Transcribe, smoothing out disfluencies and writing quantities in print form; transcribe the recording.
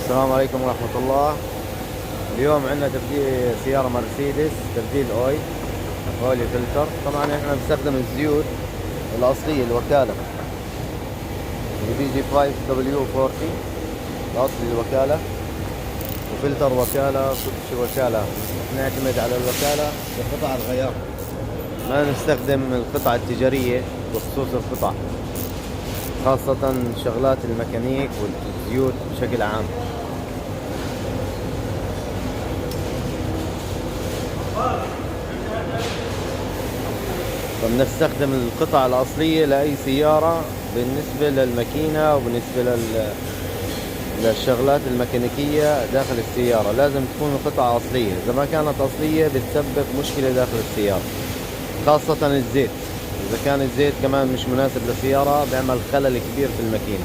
السلام عليكم ورحمة الله. اليوم عندنا تبديل سيارة مرسيدس، تبديل اويل فلتر. طبعا احنا بنستخدم الزيوت الأصلية الوكالة BG5W40 الأصلي الوكالة، وفلتر وكالة، كل وكالة. نعتمد على الوكالة بقطع الغيار، ما نستخدم القطع التجارية بخصوص القطع، خاصة شغلات الميكانيك والزيوت بشكل عام. فبنستخدم القطع الأصلية لأي سيارة بالنسبة للماكينة وبالنسبة للشغلات الميكانيكية داخل السيارة. لازم تكون القطعة أصلية، إذا ما كانت أصلية بتسبب مشكلة داخل السيارة، خاصة الزيت. إذا كان الزيت كمان مش مناسب للسيارة بيعمل خلل كبير في الماكينة.